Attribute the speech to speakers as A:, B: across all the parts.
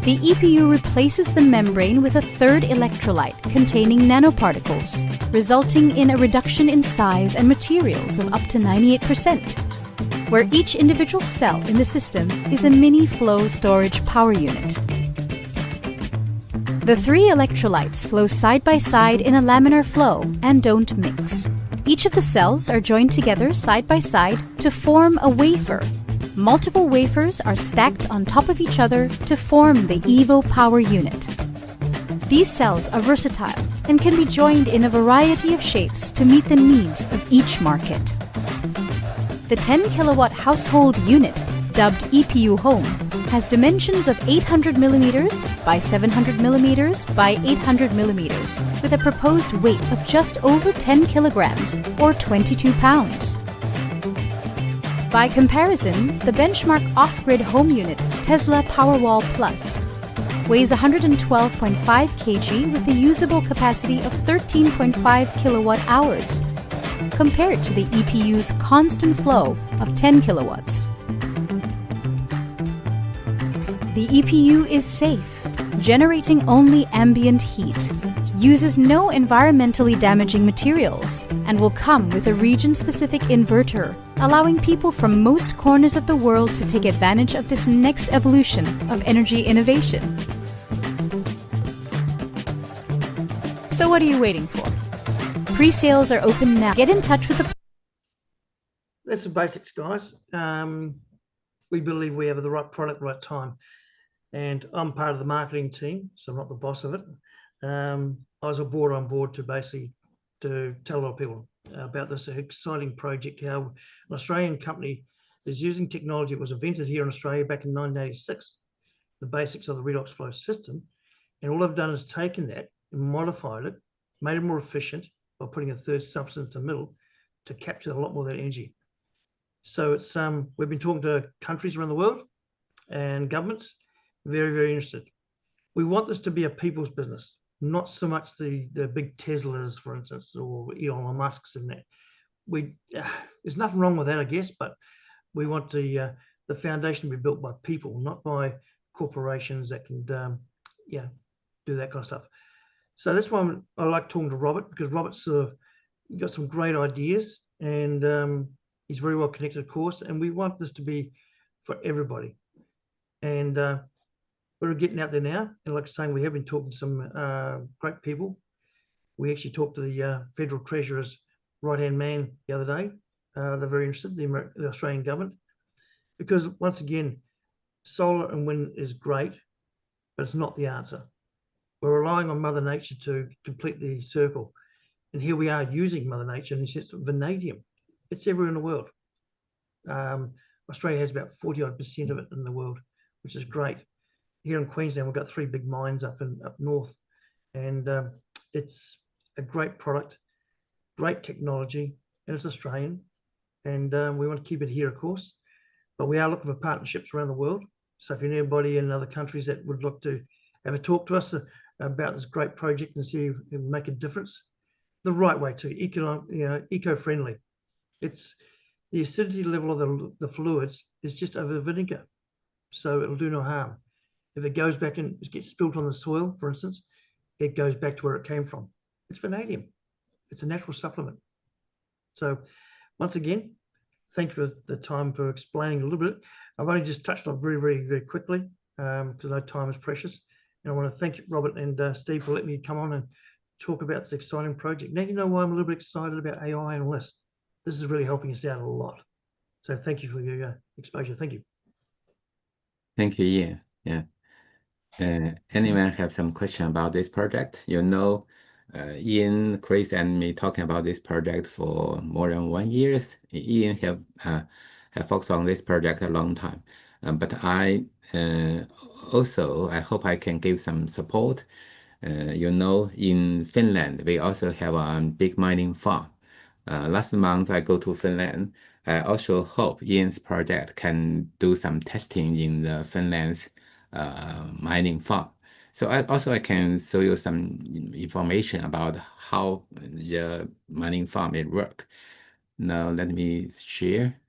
A: The EPU replaces the membrane with a third electrolyte containing nanoparticles, resulting in a reduction in size and materials of up to 98%, where each individual cell in the system is a mini flow storage power unit. The three electrolytes flow side by side in a laminar flow and don't mix. Each of the cells are joined together side by side to form a wafer. Multiple wafers are stacked on top of each other to form the EVO power unit. These cells are versatile and can be joined in a variety of shapes to meet the needs of each market. The 10 kilowatt household unit, dubbed EPU Home, has dimensions of 800 millimeters by 700 millimeters by 800 millimeters, with a proposed weight of just over 10 kilograms or 22 pounds. By comparison, the benchmark off-grid home unit, Tesla Powerwall Plus, weighs 112.5 kg with a usable capacity of 13.5 kilowatt hours, compared to the EPU's constant flow of 10 kilowatts. The EPU is safe, generating only ambient heat, uses no environmentally damaging materials, and will come with a region-specific inverter, allowing people from most corners of the world to take advantage of this next evolution of energy innovation. So what are you waiting for? Pre-sales are open now. Get in touch with the...
B: That's the basics, guys. We believe we have the right product, right time. And I'm part of the marketing team, so I'm not the boss of it. I was brought on board to basically to tell a lot of people about this exciting project, how an Australian company is using technology that was invented here in Australia back in 1986, the basics of the redox flow system. And all I've done is taken that and modified it, made it more efficient by putting a third substance in the middle to capture a lot more of that energy. So it's we've been talking to countries around the world and governments, very, very interested. We want this to be a people's business, not so much the big Teslas, for instance, or Elon Musk's in that. There's nothing wrong with that, I guess, but we want the foundation to be built by people, not by corporations that can, do that kind of stuff. So that's why I like talking to Robert, because Robert's got some great ideas, and he's very well connected, of course, and we want this to be for everybody. And we're getting out there now, and like I was saying, we have been talking to some great people. We actually talked to the Federal Treasurer's right-hand man the other day. They're very interested, the Australian government, because once again, solar and wind is great, but it's not the answer. We're relying on Mother Nature to complete the circle. And here we are using Mother Nature, and it's just vanadium. It's everywhere in the world. Australia has about 40% of it in the world, which is great. Here in Queensland, we've got 3 big mines up north, and it's a great product, great technology, and it's Australian, and we want to keep it here, of course, but we are looking for partnerships around the world. So if you know anybody in other countries that would look to have a talk to us about this great project and see if it can make a difference, the right way too, eco-friendly. It's the acidity level of the fluids is just over vinegar, so it'll do no harm. If it goes back and it gets spilt on the soil, for instance, it goes back to where it came from. It's vanadium. It's a natural supplement. So once again, thank you for the time for explaining a little bit. I've only just touched on it very, very, very quickly because I know time is precious. And I want to thank Robert and Steve for letting me come on and talk about this exciting project. Now you know why I'm a little bit excited about AI and all this. This is really helping us out a lot. So thank you for your exposure. Thank you.
C: Thank you, Ian. Yeah. Anyone have some question about this project? You know, Ian, Chris, and me talking about this project for more than 1 year. Ian have focused on this project a long time, but I also I hope I can give some support. You know, in Finland we also have a big mining farm. Last month I go to Finland. I also hope Ian's project can do some testing in the Finland's mining farm. So I can show you some information about how the mining farm will work. Now let me share.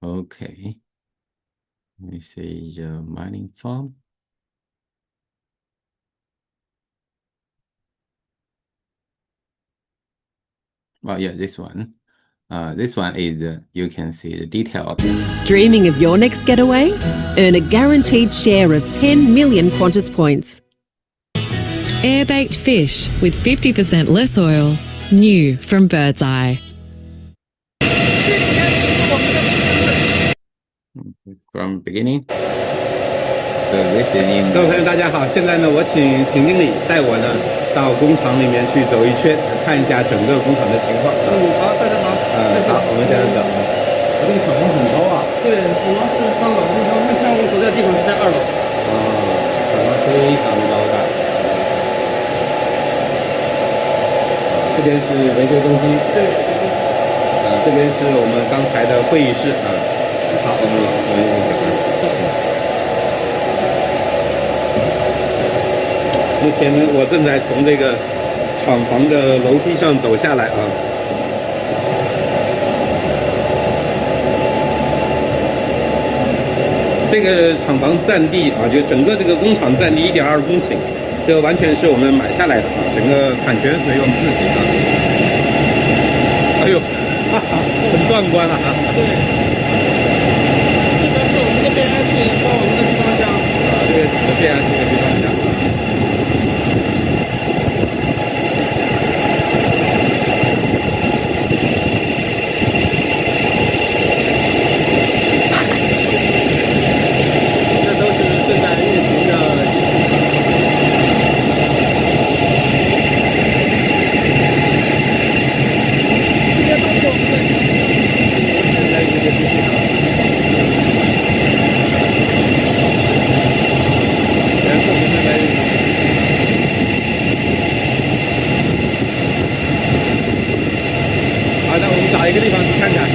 C: Okay. Let me see the mining farm. Oh yeah, this one. This one is, you can see the detail.
D: Dreaming of your next getaway? Earn a guaranteed share of 10 million Qantas points.
E: Air-baked fish with 50% less oil. New from Bird's Eye.
C: From beginning. So this is in.
F: 各位朋友，大家好！现在呢，我请经理带我呢到工厂里面去走一圈，看一下整个工厂的情况。
G: 好，大家好。
F: 好，我们现在走。
G: 这个厂房很高啊。对，主要是3楼，目前我所在地方是在2楼。
F: 厂房非常高大。这边是维修中心。
G: 对。
F: 这边是我们刚才的会议室啊。好，我们目前呢，我正在从这个厂房的楼梯上走下来啊。这个厂房占地啊，就整个这个工厂占地1.2公顷，这个完全是我们买下来的啊，整个产权属于我们自己的。哎呦，哈哈，很壮观了啊！
G: 对，这边是我们的变压器和我们的集装箱啊，
F: 这个变压器和集装箱。好，那我们找一个地方去看看。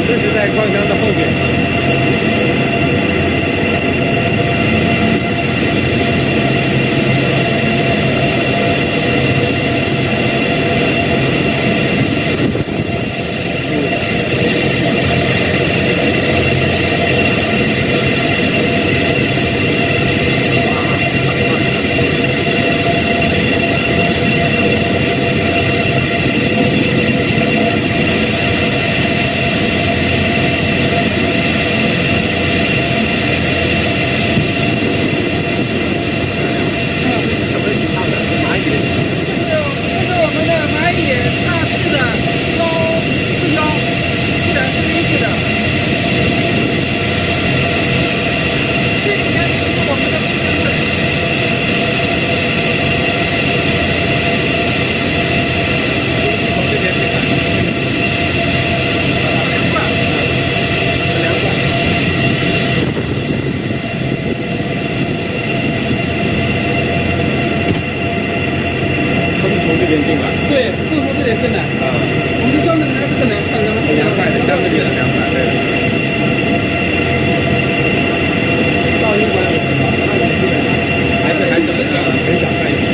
F: 这是在矿箱的后边。
G: 对，正从这点进来。我们的箱子里面是很凉快的，
F: 箱子里很凉快，对。噪音管理很好，还是很想看一下。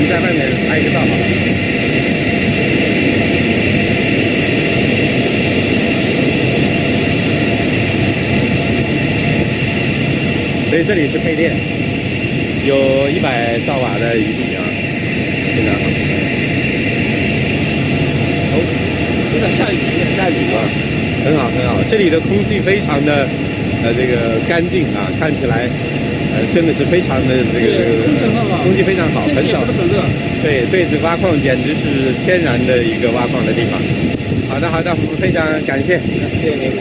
F: 们在外面拍一个照吧。所以这里是配电，有100兆瓦的余力啊，非常好。
G: 有点下雨
F: 啊，很好很好。这里的空气非常的这个干净啊，看起来真的是非常的这个空气非常好，很少。对，对着挖矿简直是天然的一个挖矿的地方。好的好的，我们非常感谢，谢谢您。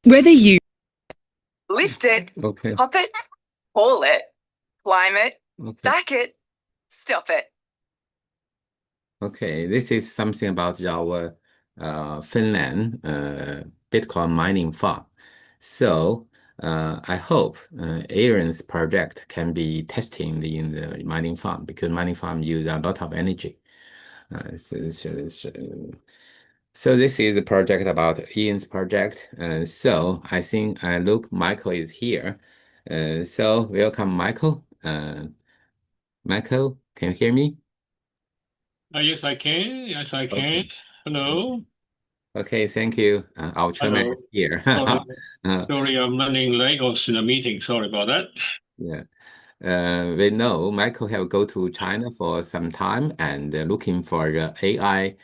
D: Whether you
H: lift it,
C: Okay.
H: pop it, pull it, climb it,
C: Okay.
H: back it, stop it.
C: Okay. This is something about our Finland Bitcoin mining farm. So I hope Aaron's project can be testing in the mining farm because mining farm use a lot of energy. So this is the project about Ian's project. So I think look, Michael is here. So welcome, Michael. Michael, can you hear me?
I: Yes, I can. Yes, I can.
C: Okay.
I: Hello.
C: Okay, thank you. Our chairman
I: Hello.
C: is here.
I: Sorry, I'm running late. I was in a meeting. Sorry about that.
C: Yeah. We know Michael have go to China for some time and looking for the AI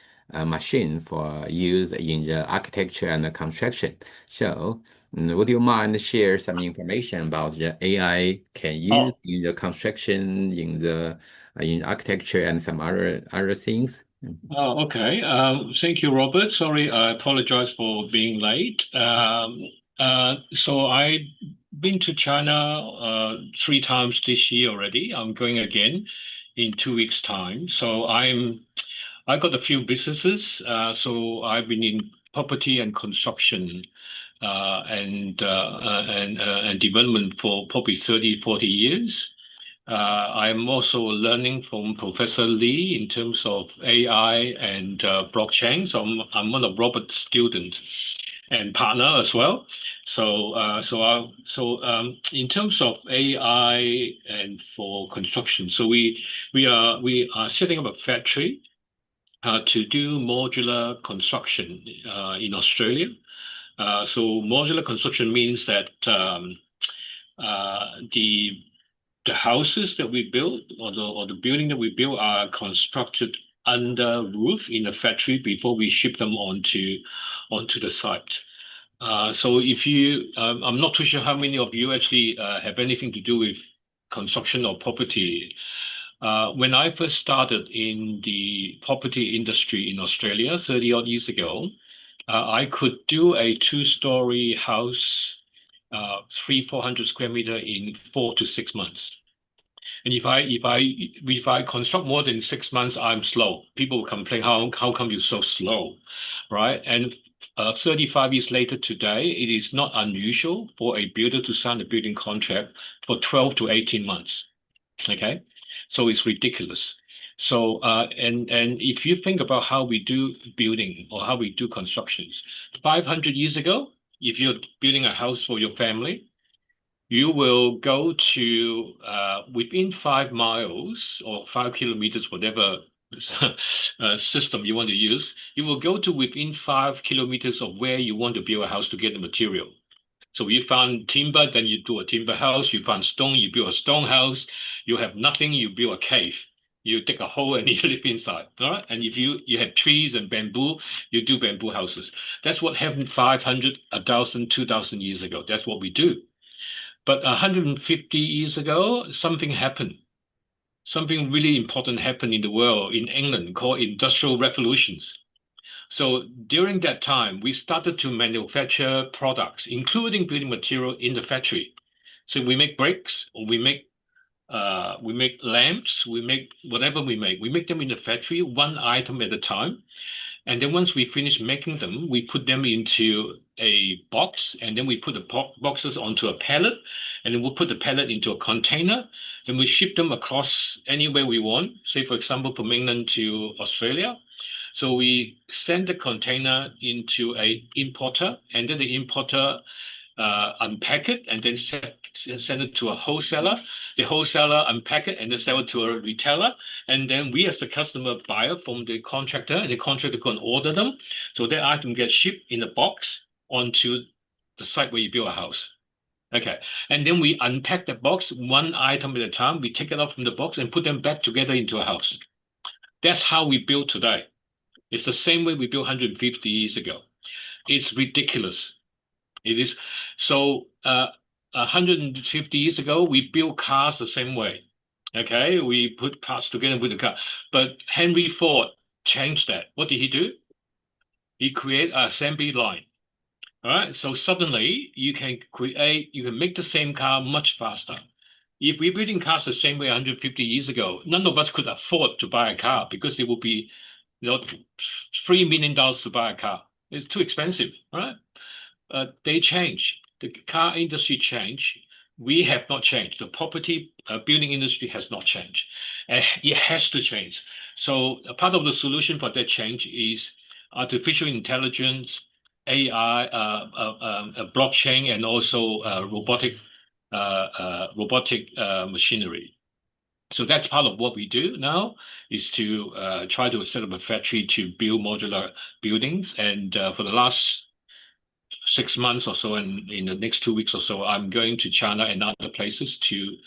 C: machine for use in the architecture and the construction. So would you mind share some information about the AI can use in the construction, in architecture and some other things?
I: Oh, okay. Thank you, Robert. Sorry, I apologize for being late. So I've been to China 3 times this year already. I'm going again in 2 weeks' time. So I got a few businesses. So I've been in property and construction and development for probably 30, 40 years. I'm also learning from Professor Lee in terms of AI and blockchain. So I'm one of Robert's students and partner as well. So in terms of AI and for construction, so we are setting up a factory to do modular construction in Australia. So modular construction means that the houses that we build or the building that we build are constructed under roof in the factory before we ship them onto the site. So if you, I'm not too sure how many of you actually have anything to do with construction or property. When I first started in the property industry in Australia 30 odd years ago, I could do a 2-story house 300-400 square meter in 4 to 6 months. And if I construct more than 6 months, I'm slow. People will complain, how come you're so slow, right? And 35 years later today, it is not unusual for a builder to sign a building contract for 12 to 18 months. Okay, so it's ridiculous. So and if you think about how we do building or how we do constructions, 500 years ago, if you're building a house for your family, you will go to within 5 miles or 5 kilometers, whatever system you want to use, you will go to within 5 kilometers of where you want to build a house to get the material. So you found timber, then you do a timber house. You found stone, you build a stone house. You have nothing, you build a cave. You dig a hole and you live inside, all right? And if you have trees and bamboo, you do bamboo houses. That's what happened 500, 1,000, 2,000 years ago. That's what we do. But 150 years ago, something happened. Something really important happened in the world, in England, called industrial revolutions. So during that time, we started to manufacture products, including building material in the factory. So we make bricks, or we make lamps, we make whatever we make them in the factory, one item at a time. And then once we finish making them, we put them into a box, and then we put the boxes onto a pallet, and then we'll put the pallet into a container, and we ship them across anywhere we want, say, for example, from England to Australia. So we send the container into an importer, and then the importer unpack it, and then send it to a wholesaler. The wholesaler unpack it and then sell it to a retailer. And then we as the customer buy it from the contractor, and the contractor can order them. So that item gets shipped in a box onto the site where you build a house. Okay. And then we unpack the box one item at a time. We take it out from the box and put them back together into a house. That's how we build today. It's the same way we built 150 years ago. It's ridiculous. It is. So 150 years ago, we built cars the same way. Okay, we put parts together with the car. But Henry Ford changed that. What did he do? He created an assembly line. All right. So suddenly you can make the same car much faster. If we're building cars the same way 150 years ago, none of us could afford to buy a car because it would be, $3 million to buy a car. It's too expensive, right? They change. The car industry changed. We have not changed. The property building industry has not changed. It has to change. So a part of the solution for that change is artificial intelligence, AI, blockchain, and also robotic machinery. So that's part of what we do now, is to try to set up a factory to build modular buildings. And for the last 6 months or so, and in the next 2 weeks or so, I'm going to China and other places to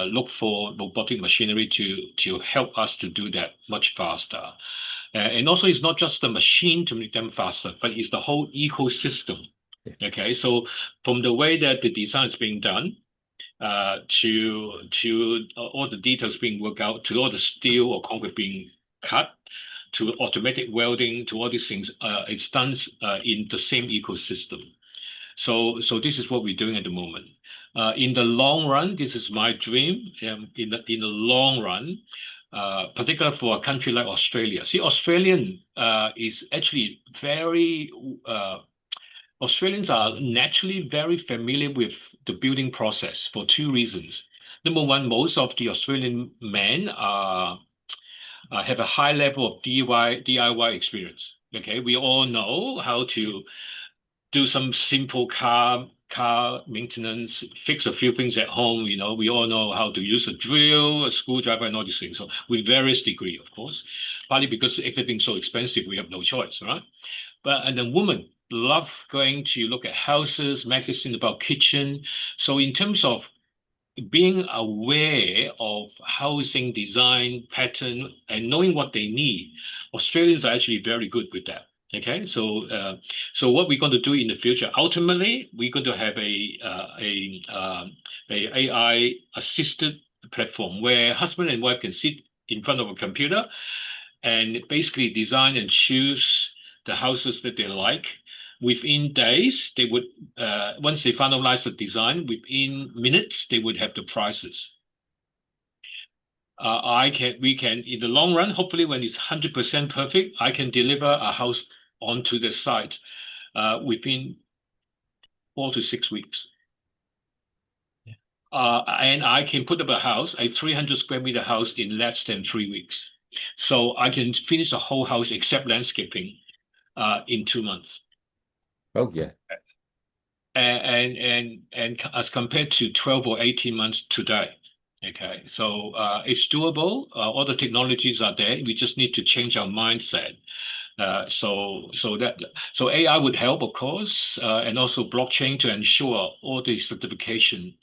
I: look for robotic machinery to help us to do that much faster. And also, it's not just the machine to make them faster, but it's the whole ecosystem. Okay, so from the way that the design is being done, to all the details being worked out, to all the steel or concrete being cut, to automatic welding, to all these things, it's done in the same ecosystem. So this is what we're doing at the moment. In the long run, this is my dream. In the long run, particularly for a country like Australia. See, Australian is actually very. Australians are naturally very familiar with the building process for 2 reasons. Number one, most of the Australian men have a high level of DIY experience. Okay, we all know how to do some simple car maintenance, fix a few things at home. We all know how to use a drill, a screwdriver, and all these things. So with various degree, of course, partly because everything's so expensive, we have no choice, right? And the women love going to look at houses, magazines about kitchen. So in terms of being aware of housing design pattern and knowing what they need, Australians are actually very good with that. Okay, so what we're going to do in the future, ultimately, we're going to have a AI assisted platform where husband and wife can sit in front of a computer and basically design and choose the houses that they like. Within days, they would, once they finalize the design, within minutes, they would have the prices. We can, in the long run, hopefully when it's 100% perfect, I can deliver a house onto the site within 4 to 6 weeks. And I can put up a 300 square meter house in less than 3 weeks. So I can finish the whole house except landscaping in 2 months.
C: Oh, yeah.
I: And as compared to 12 or 18 months today. Okay, so it's doable. All the technologies are there. We just need to change our mindset. So AI would help, of course, and also blockchain to ensure all the certification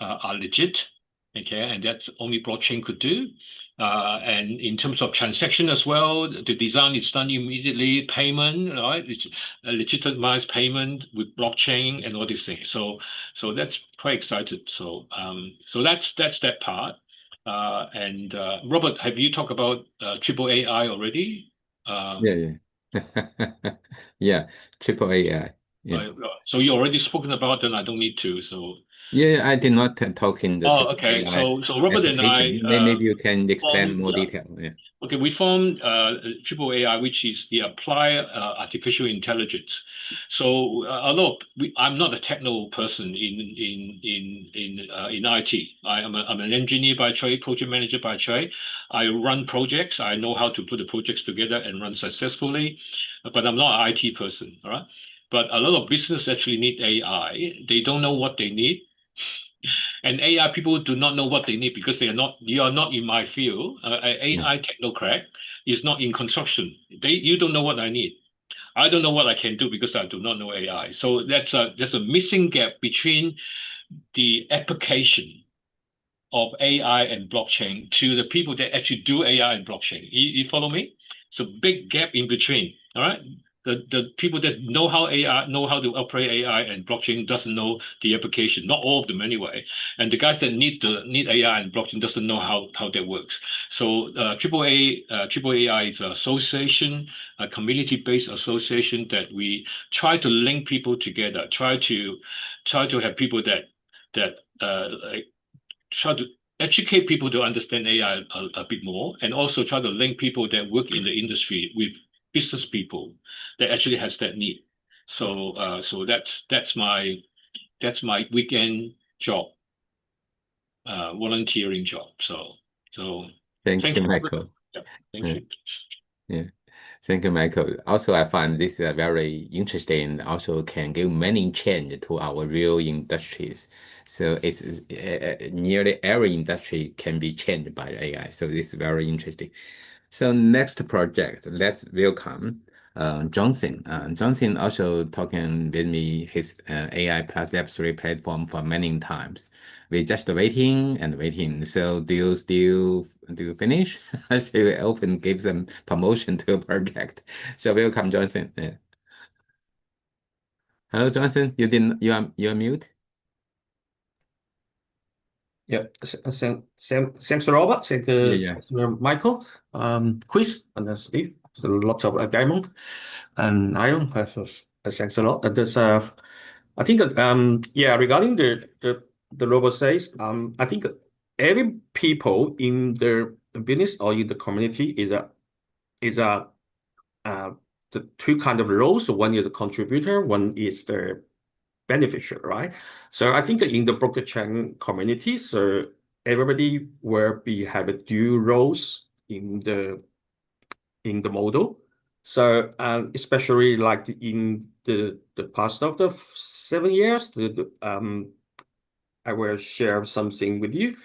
I: are legit. Okay, and that's only blockchain could do. And in terms of transaction as well, the design is done immediately, payment, right? Legitimized payment with blockchain and all these things. So that's quite excited. So that's that part. And Robert, have you talked about AAAI already?
C: Yeah, AAAI. Yeah.
I: So you already spoken about, then I don't need to. So.
C: Yeah, I did not talk in the.
I: Okay. So Robert and I.
C: Maybe you can explain more detail. Yeah.
I: Okay, we formed AAAI, which is the Applied Artificial Intelligence. So I'm not a technical person in IT. I'm an engineer by trade, project manager by trade. I run projects. I know how to put the projects together and run successfully, but I'm not an IT person. All right. but a lot of business actually need AI. They don't know what they need. And AI people do not know what they need because you are not in my field. AI technocrat is not in construction. You don't know what I need. I don't know what I can do because I do not know AI. So there's a missing gap between the application of AI and blockchain to the people that actually do AI and blockchain. You follow me? It's a big gap in between. All right. The people that know how to operate AI and blockchain doesn't know the application. Not all of them anyway. And the guys that need AI and blockchain doesn't know how that works. So AAAI is an association, a community-based association that we try to link people together. Try to have people that try to educate people to understand AI a bit more, and also try to link people that work in the industry with business people that actually has that need. So that's my weekend job, volunteering job. So
C: thank you, Michael.
I: Thank you.
C: Yeah. Thank you, Michael. Also, I find this very interesting. Also, can give many change to our real industries. So it's nearly every industry can be changed by AI. So this is very interesting. So next project, let's welcome Johnson. Johnson also talking with me his AI plus Web3 platform for many times. We're just waiting and waiting. So do you finish? So we often give them promotion to a project. So welcome, Johnson. Yeah. Hello, Johnson. You are mute.
J: Yeah, thanks, Robert. Thanks, Michael, Chris, and Steve. So lots of Diamond and Iron. Thanks a lot. And there's I think regarding the Robert says, I think every people in the business or in the community is the two kind of roles. So one is a contributor, one is the beneficiary, right? So I think in the blockchain community, so everybody will have a dual roles in the model. So especially like in the past of the 7 years, I will share something with you.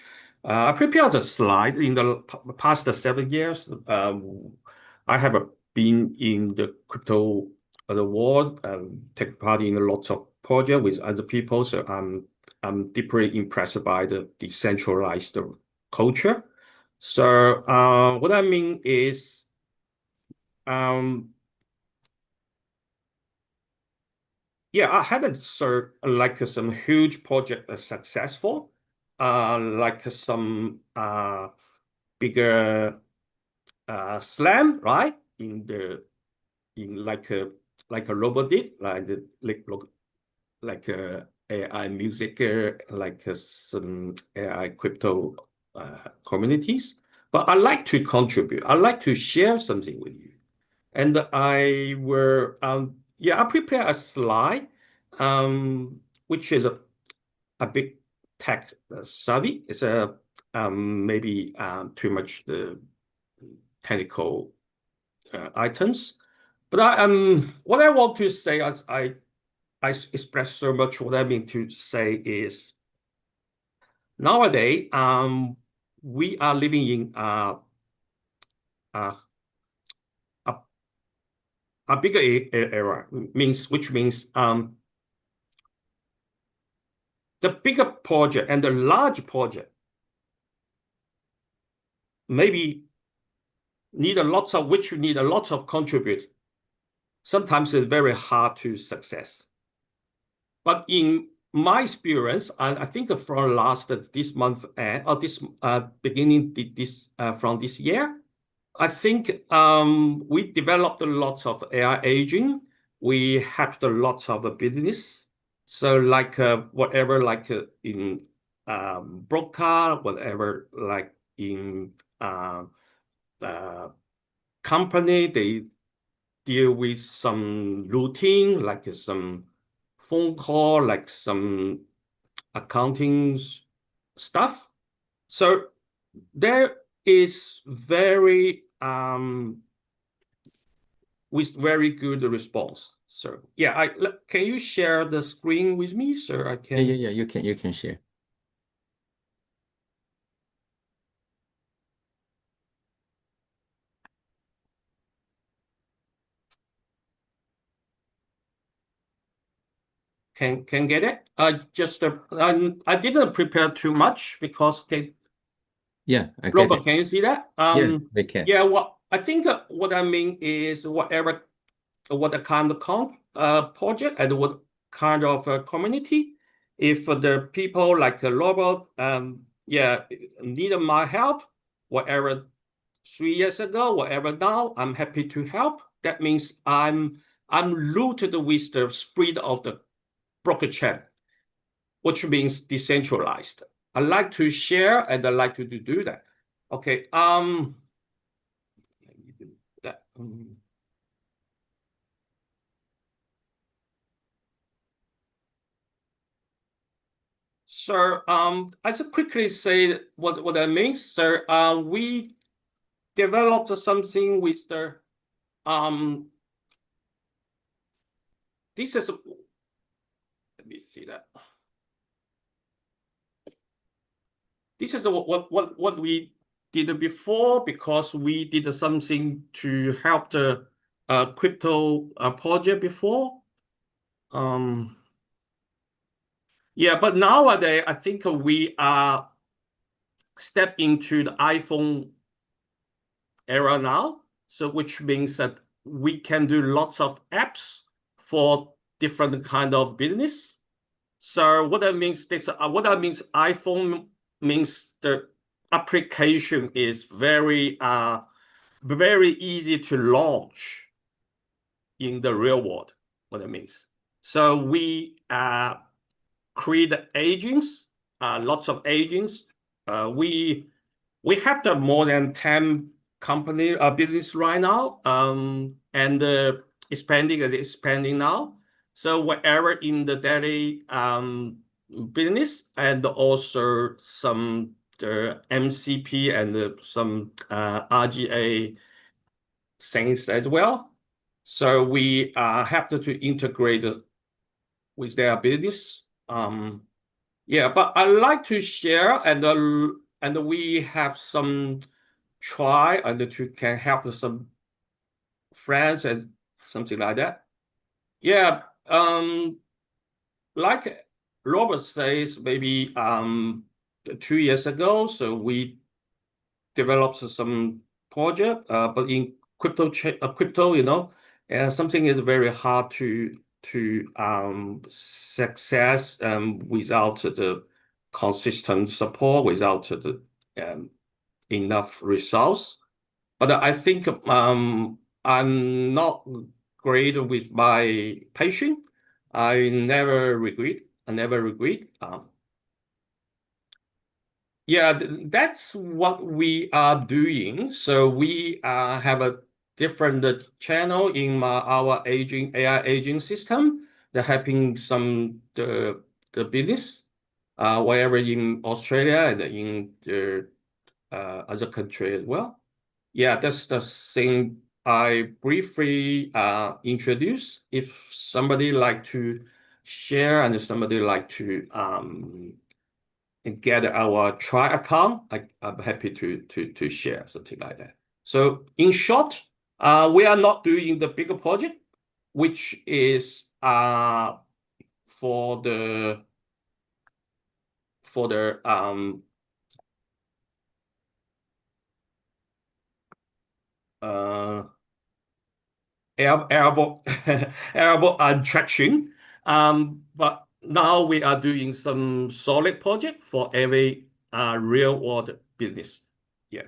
J: I prepared a slide. In the past 7 years, I have been in the crypto world, take part in a lot of projects with other people. So I'm deeply impressed by the decentralized culture. So what I mean is, I haven't like some huge project successful, like some bigger slam, right? In like a robot did, like AI music, like some AI crypto communities. But I like to contribute. I like to share something with you. And I will, I prepare a slide, which is a big tech savvy. It's maybe too much the technical items. But what I want to say, I express so much. What I mean to say is, nowadays, we are living in a bigger era, which means the bigger project and the large project maybe need a lot of contribute. Sometimes it's very hard to success. But in my experience, I think from this month or this beginning from this year, I think we developed a lot of AI agent. We helped a lot of business. So like whatever, like in broker, whatever, like in company, they deal with some routine, like some phone call, like some accounting stuff. So there is very with very good response, sir. Yeah, can you share the screen with me, sir? I can.
C: Yeah. You can share.
J: Can get it. I didn't prepare too much because they.
C: Yeah, I get
J: Robert,
C: it.
J: can you see that?
C: Yeah, they can.
J: Yeah, I think what I mean is what the kind of project and what kind of community. If the people like Robert, need my help, whatever 3 years ago, whatever now, I'm happy to help. That means I'm rooted with the spirit of the blockchain, which means decentralized. I like to share and I like to do that. Okay. Sir, I should quickly say what that means, sir. We developed something with the this is, let me see that. This is what we did before, because we did something to help the crypto project before. Yeah, but nowadays I think we are step into the iPhone era now. So which means that we can do lots of apps for different kind of business. So what that means, iPhone means the application is very easy to launch in the real world. What it means. So we create agents, lots of agents. We have the more than 10 company business right now, and expanding now. So whatever in the daily business, and also some the MCP and some RGA things as well. So we have to integrate with their business. Yeah, but I like to share, and we have some try and to can help some friends and something like that. Yeah, like Robert says, maybe 2 years ago, so we developed some project, but in crypto, you know, and something is very hard to success without the consistent support, without the enough results. But I think I'm not great with my patience. I never regret. Yeah, that's what we are doing. So we have a different channel in our AI aging system. They're helping some the business, wherever in Australia and in the other country as well. Yeah, that's the thing I briefly introduce. If somebody like to share and somebody like to get our trial account, I'm happy to share something like that. So in short, we are not doing the bigger project, which is for the airborne traction. But now we are doing some solid project for every real world business. Yeah.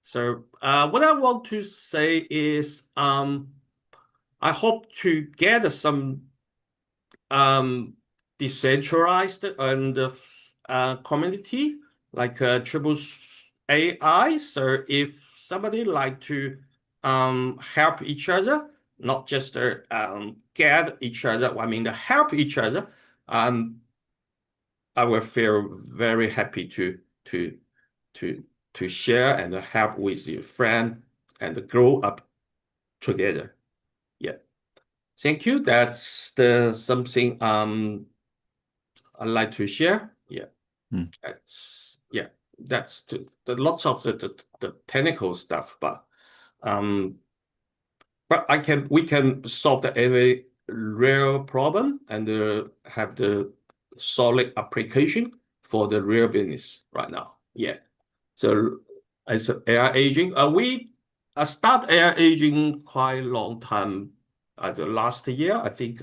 J: So what I want to say is I hope to get some decentralized and community like AAAI. So if somebody like to help each other, not just get each other, I mean help each other, I will feel very happy to share and help with your friend and grow up together. Thank you. That's something I'd like to share. Yeah. That's the lots of the technical stuff, but we can solve every real problem and have the solid application for the real business right now. Yeah. So as AI aging, we start AI aging quite a long time. The last year, I think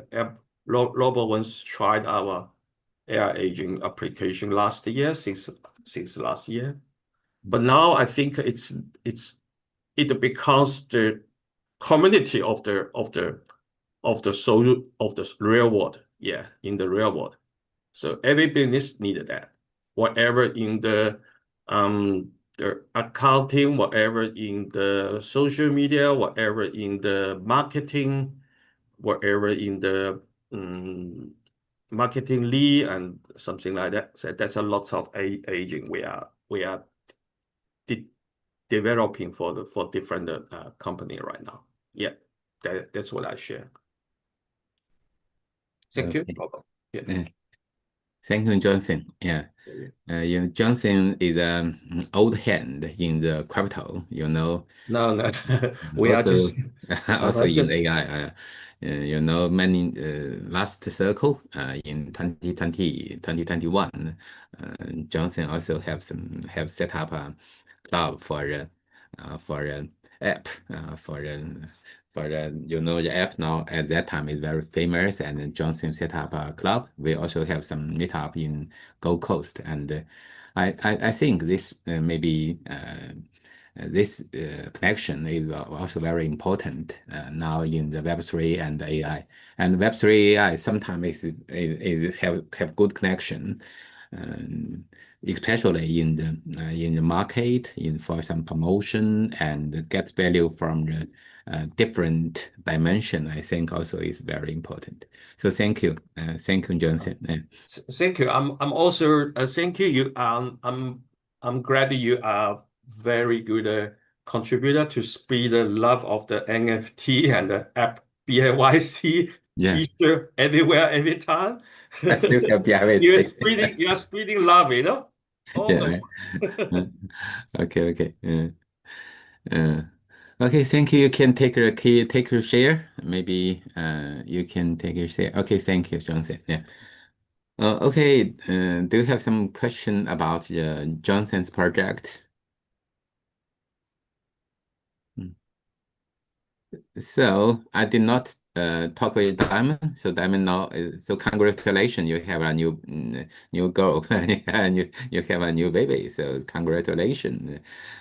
J: Robert once tried our AI aging application last year, since last year. But now I think it becomes the community of the real world. Yeah, in the real world. So every business needed that. Whatever in the accounting, whatever in the social media, whatever in the marketing, whatever in the marketing lead and something like that. So that's a lot of aging we are developing for different company right now. Yeah, that's what I share. Thank you. Yeah.
C: Thank you, Johnson. Yeah. Johnson is an old hand in the crypto,
J: No.
C: We also, are also in AI. Many last circle in 2020, 2021, Johnson also have set up a club for app the app now at that time is very famous, and Johnson set up a club. We also have some meetup in Gold Coast, and I think this maybe this connection is also very important now in the Web3 and AI. And Web3 AI sometimes is have good connection, especially in the market, for some promotion, and get value from the different dimension. I think also is very important. So thank you, Johnson.
J: Thank you. I'm also thank you. I'm glad you are very good contributor to spread the love of the NFT and the app BYC feature everywhere, every time.
C: I still have BYC.
J: You are spreading love, you know.
C: Okay. Okay, thank you. You can take your share. Maybe you can take your share. Okay, thank you, Johnson. Yeah. Okay. Do you have some question about Johnson's project? So I did not talk with Diamond. So Diamond now, so congratulations, you have a new girl and you have a new baby. So congratulations.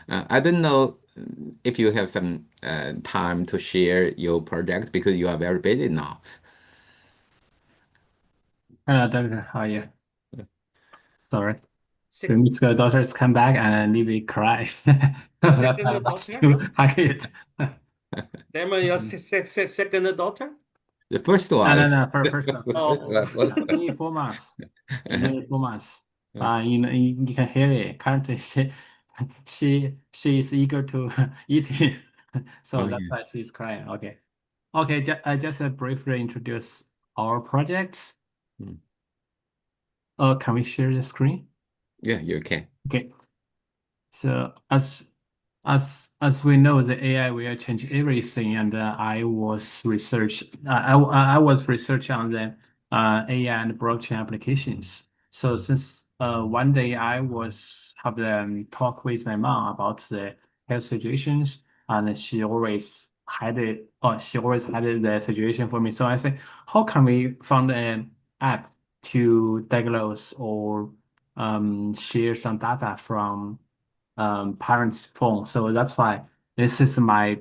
C: I don't know if you have some time to share your project because you are very busy now.
K: Hello, Doctor. How are you? Sorry. The musical daughters come back and leave me cry. That's how much to hack it.
J: Damon, your second daughter?
C: The first one.
K: No, first one. Only 4 months. Only 4 months. You can hear it. Currently, she is eager to eat it. So that's why she's crying. Okay. I just briefly introduce our project. Can we share the screen?
C: Yeah, you can.
K: Okay. So as we know, the AI will change everything, and I was researching on the AI and blockchain applications. So since one day I was have the talk with my mom about the health situations, and she always had it. She always had the situation for me. So I said, how can we find an app to diagnose or share some data from parents' phone? So that's why this is my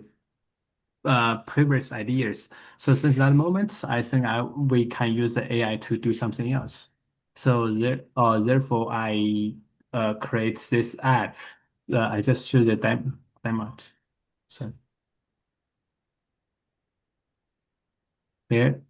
K: previous ideas. So since that moment, I think we can use the AI to do something else. So therefore, I create this app. I just show the demo. So here.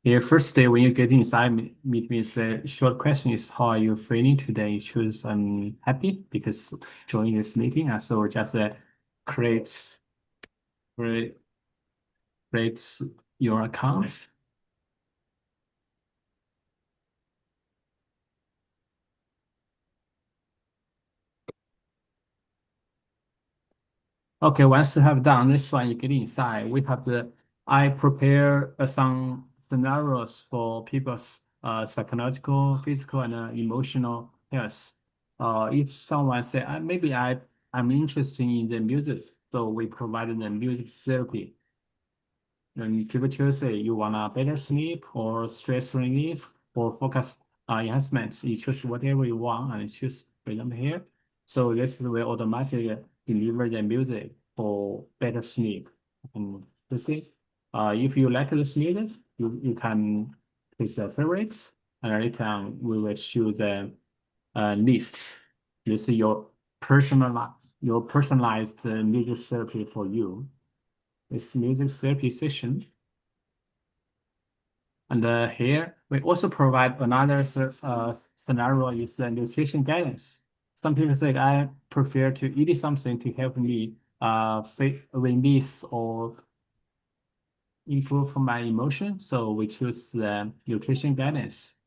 K: Here, first day when you get inside, meet me. The short question is, how are you feeling today? You choose I'm happy because joining this meeting. So just creates your account. Okay, once you have done this one, you get inside. We have I prepare some scenarios for people's psychological, physical, and emotional health. If someone say, maybe I'm interested in the music, so we provide the music therapy. And people choose say you want a better sleep or stress relief or focus enhancement. You choose whatever you want and choose, for example, here. So this will automatically deliver the music for better sleep. And you see, if you like the sleep, you can choose the favorites, and later we will choose the list. You see your personalized music therapy for you. This music therapy session. And here we also provide another scenario is the nutrition guidance. Some people say I prefer to eat something to help me release or improve my emotion. So we choose the nutrition guidance.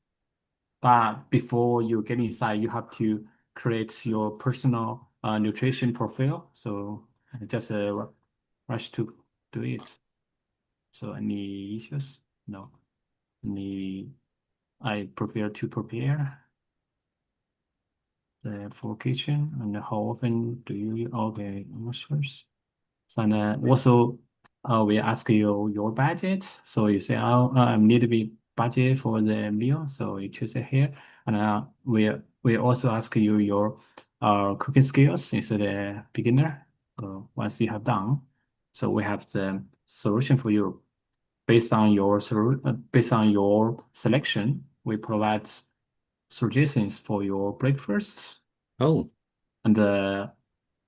K: But before you get inside, you have to create your personal nutrition profile. So just rush to do it. So any issues? No. I prefer to prepare the full kitchen. And how often do you okay answers? And also we ask you your budget. So you say, oh, I need to be budget for the meal. So you choose it here. And we also ask you your cooking skills instead of beginner. Once you have done, so we have the solution for you. Based on your selection, we provide suggestions for your breakfast.
C: Oh.
K: And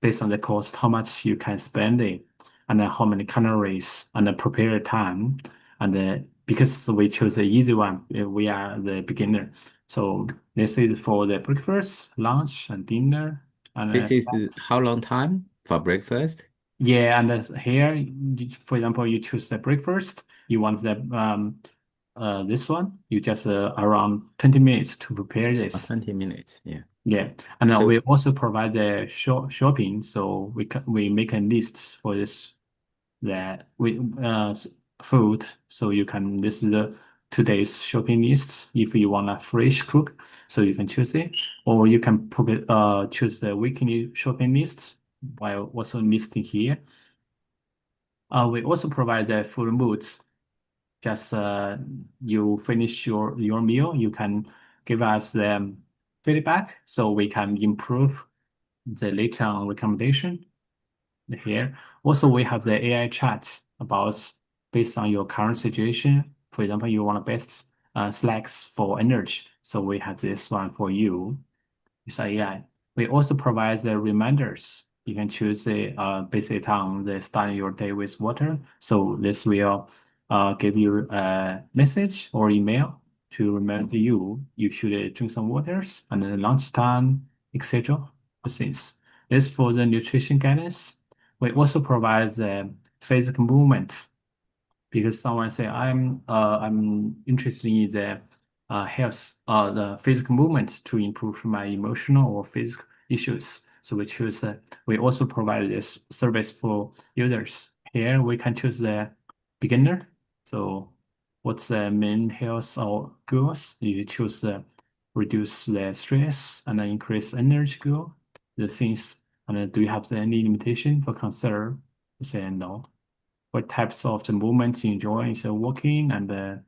K: based on the cost, how much you can spend it, and how many calories, and the prepare time. And because we chose the easy one, we are the beginner. So this is for the breakfast, lunch, and dinner. And
C: this is how long time for breakfast?
K: Yeah, and here, for example, you choose the breakfast. You want the this one. You just around 20 minutes to prepare this.
C: 20 minutes, yeah.
K: Yeah, and so, we also provide the shopping. So we make a list for this food. So you can this is the today's shopping list. If you want a fresh cook, so you can choose it, or you can choose the weekly shopping list. While also listing here. We also provide the full moods. Just you finish your meal, you can give us the feedback so we can improve the later on recommendation here. Also, we have the AI chat about based on your current situation. For example, you want best snacks for energy. So we have this one for you. It's AI. We also provide the reminders. You can choose based on the starting your day with water. So this will give you a message or email to remind you should drink some waters and then lunchtime, etc. Things. This for the nutrition guidance. We also provide the physical movement because someone say I'm interested in the health, the physical movement to improve my emotional or physical issues. So we choose, we also provide this service for users. Here we can choose the beginner. So what's the main health or goals? You choose reduce the stress and increase energy goal. The things, and do you have any limitation for concern? You say no. What types of the movements you enjoy? Is walking and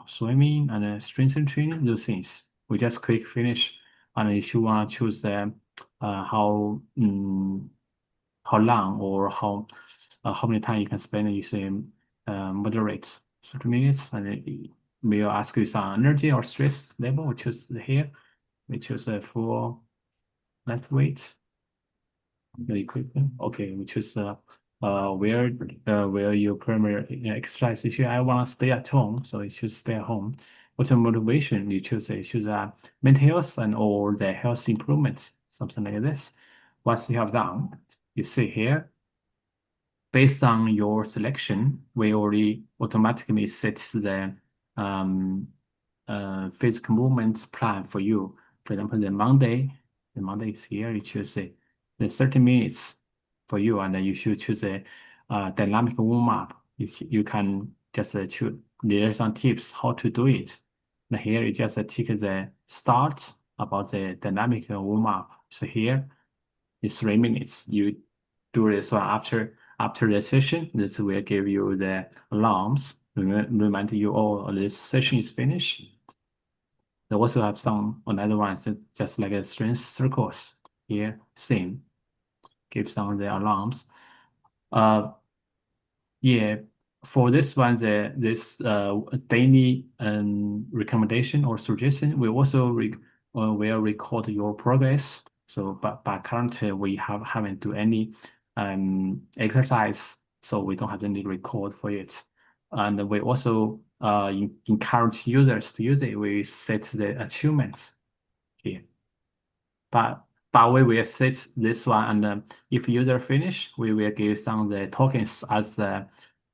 K: swimming and strength training, those things. We just quick finish. And if you want to choose the how long or how many time you can spend, you say moderate 30 minutes, and it will ask you some energy or stress level. We choose here. We choose a full lightweight. The equipment. Okay, we choose where your primary exercise issue. I want to stay at home, so you choose stay at home. What's your motivation? You choose mental health and or the health improvement, something like this. Once you have done, you see here, based on your selection, we already automatically set the physical movements plan for you. For example, the Monday is here. You choose the 30 minutes for you, and then you should choose a dynamic warm up. You can just choose. There are some tips how to do it. And here you just tick the start about the dynamic warm up. So here it's 3 minutes. You do this one after the session. This will give you the alarms, remind you, oh, this session is finished. They also have another one, so just like a strength circles here, same. Gives on the alarms. Yeah, for this one, this daily recommendation or suggestion, we also will record your progress. So, but currently we haven't do any exercise, so we don't have any record for it. And we also encourage users to use it. We set the achievements here, but we will set this one, and if user finish, we will give some of the tokens as a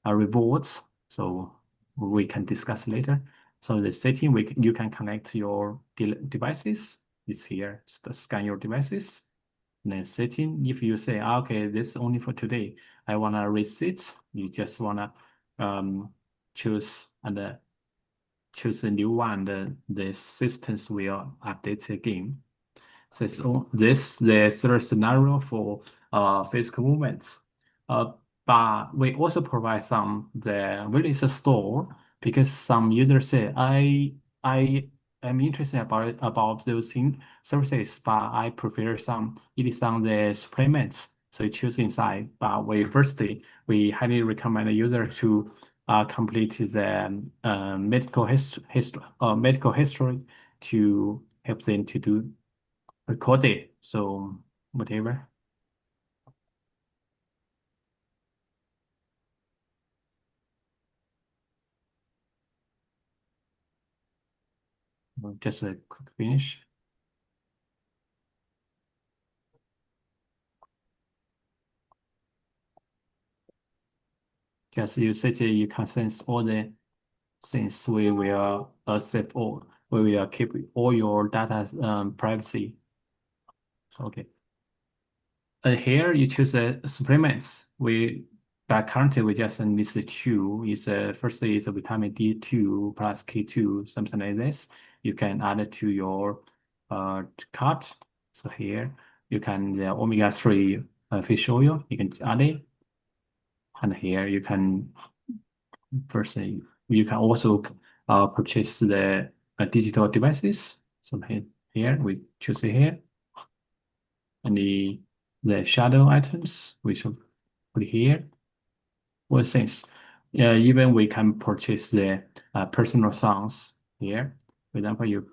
K: rewards. So we can discuss later. So the setting, you can connect your devices. It's here. Scan your devices. And then setting. If you say, okay, this is only for today, I wanna reset. You just wanna choose and choose a new one. The systems will update again. So this the third scenario for physical movements. But we also provide the release store, because some users say I am interested about those services, but I prefer it is on the supplements. So you choose inside. But we highly recommend the user to complete the medical history to help them to do record it. So whatever. Just a quick finish. Just you set you can sense all the things. We will accept all. We will keep all your data privacy. Okay. Here you choose the supplements. But currently we just list 2. Firstly is a vitamin D2 plus K2, something like this. You can add it to your cart. So here you can the omega-3 fish oil. You can add it, and here you can also purchase the digital devices. So here we choose it here, and the shadow items we should put here. Well, things. Even we can purchase the personal songs here. For example, your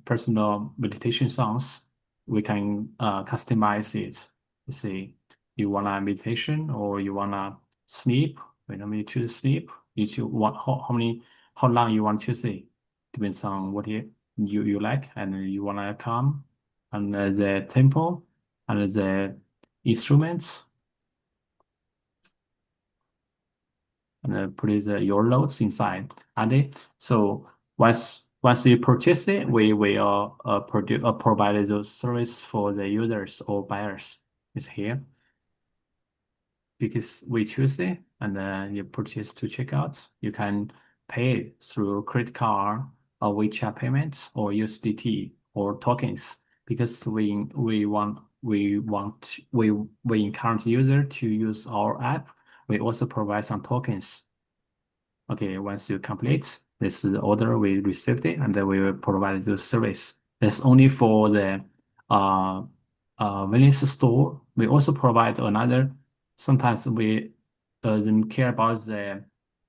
K: personal meditation songs, we can customize it. You see, you want a meditation or you want to sleep. When you choose sleep, you choose how long you want to see. Depends on what you like, and you want to calm, and the tempo and the instruments. And put your loads inside, add it. So once you purchase it, we will provide those service for the users or buyers. It's here, because we choose it, and then you purchase to checkout. You can pay it through credit card or WeChat payments or USDT or tokens, because we encourage user to use our app. We also provide some tokens. Okay, once you complete this order, we received it, and then we will provide the service. That's only for the wellness store. We also provide another. Sometimes we care about the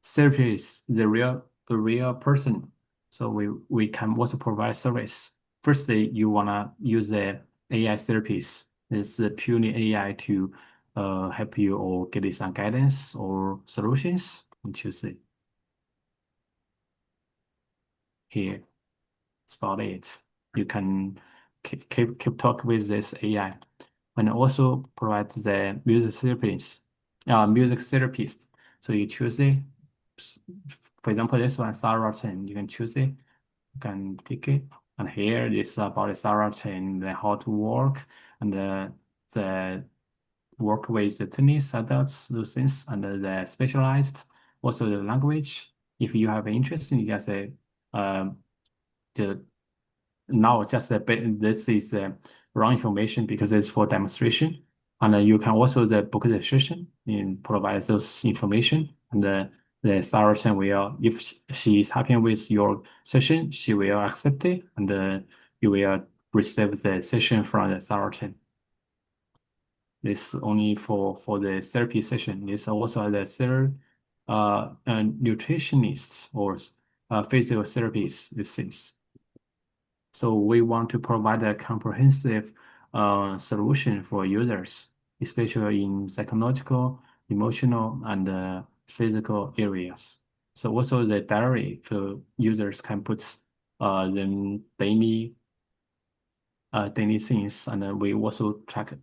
K: therapist, the real person. So we can also provide service. Firstly, you wanna use the AI therapies. It's purely AI to help you or give you some guidance or solutions, you choose it. Here, that's about it. You can keep talk with this AI, and also provide the music therapist. So you choose it. For example, this one, Sarah Chen, you can choose it. You can pick it. And here is about the Sarah Chen, the how to work, and the work with the tennis adults, those things, and the specialized, also the language. If you have interest, you just say, now just this is wrong information because it's for demonstration, and you can also book the session and provide those information, and the Sarah Chen will, if she is happy with your session, she will accept it, and you will receive the session from the Sarah Chen. This only for the therapy session. This also the third nutritionists or physiotherapists, these things. So we want to provide a comprehensive solution for users, especially in psychological, emotional, and physical areas. So also the diary for users can put them daily things, and then we also track it.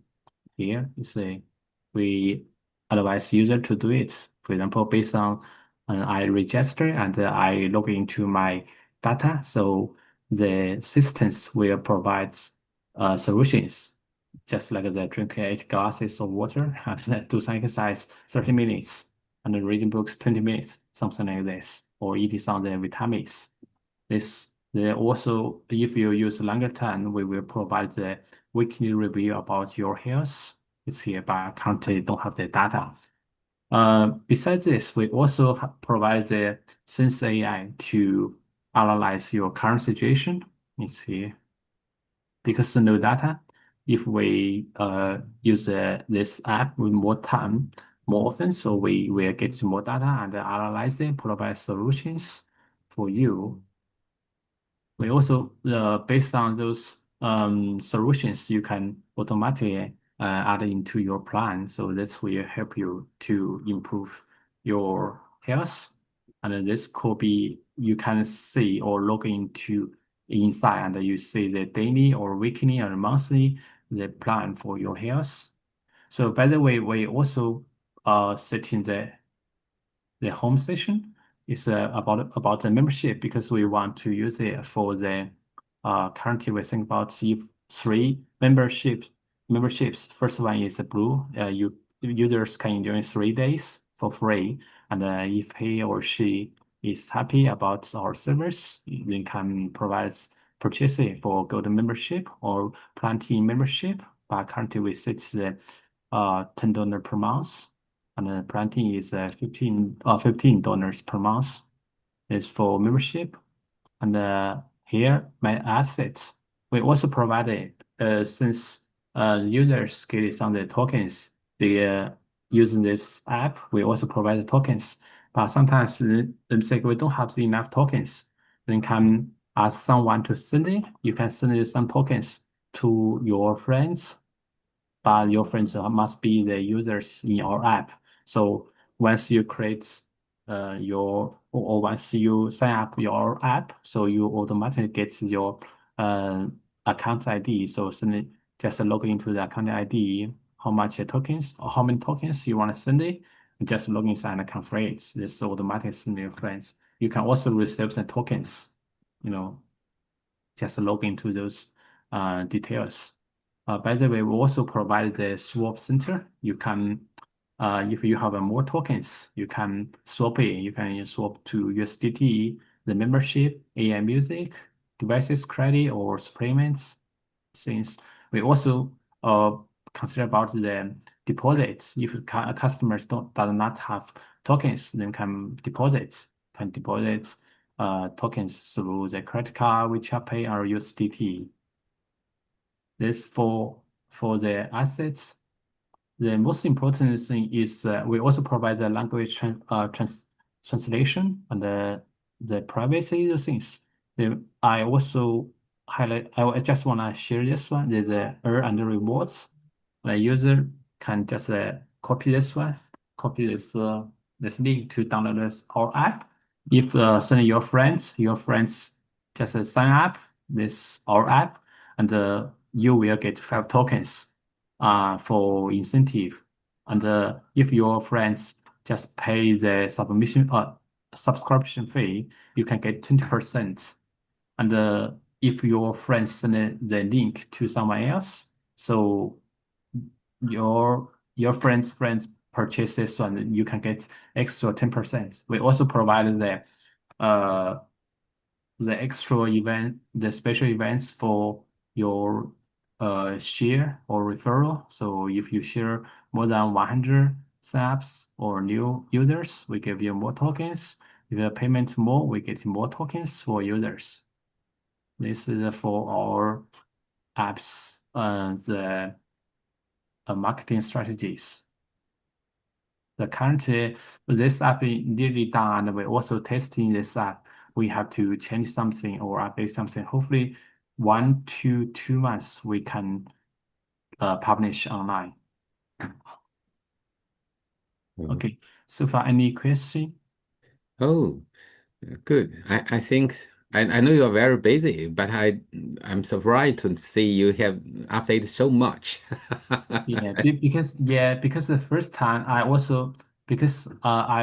K: Here you say we advise user to do it. For example, based on I register and I log into my data, so the systems will provide solutions, just like the drinking 8 glasses of water, and do some exercise 30 minutes, and reading books 20 minutes, something like this, or eating some of the vitamins. Also, if you use longer time, we will provide the weekly review about your health. It's here, but I currently don't have the data. Besides this, we also provide the Sense AI to analyze your current situation. It's here. Because no data, if we use this app with more time, more often, so we will get more data and analyze it, provide solutions for you. We also, based on those solutions, you can automatically add into your plan. So this will help you to improve your health. And this could be, you can see or log into inside, and you see the daily or weekly or monthly, the plan for your health. So by the way, we also set in the home session. It's about the membership, because we want to use it for the currently we think about if 3 memberships. First one is blue. Users can enjoy 3 days for free, and if he or she is happy about our service, they can purchase it for gold membership or platinum membership. But currently we set the $10 per month, and platinum is $15 per month. It's for membership. And here my assets, we also provided since users get some of the tokens, they using this app, we also provide the tokens. But sometimes they say we don't have enough tokens. Then can ask someone to send it. You can send some tokens to your friends, but your friends must be the users in our app. So once you create once you sign up your app, so you automatically get your account ID. So just log into the account ID, how much tokens or how many tokens you want to send it, and just log inside and confirm this automatically send to your friends. You can also receive the tokens, just log into those details. By the way, we also provide the swap center. You can, if you have more tokens, you can swap it. You can swap to USDT, the membership, AI music, devices credit, or supplements. Since we also consider about the deposits. If customers does not have tokens, then can deposit tokens through the credit card, WeChat Pay, or USDT. This for the assets. The most important thing is we also provide the language translation and the privacy things. I also highlight. I just want to share this one. The earn and the rewards. The user can just copy this one, copy this link to download our app. If send your friends just sign up this our app, and you will get 5 tokens for incentive. And if your friends just pay the subscription fee, you can get 20%. And if your friends send the link to someone else, so your friends purchase this one, you can get extra 10%. We also provide the extra event, the special events for your share or referral. So if you share more than 100 signups or new users, we give you more tokens. If you payment more, we get more tokens for users. This is for our apps, the marketing strategies. Currently, this app is nearly done, and we're also testing this app. We have to change something or update something. Hopefully, 1 to 2 months we can publish online. Okay, so far any question?
C: Oh, good. I think I know you are very busy, but I'm surprised to see you have updated so much.
K: Yeah, because the first time I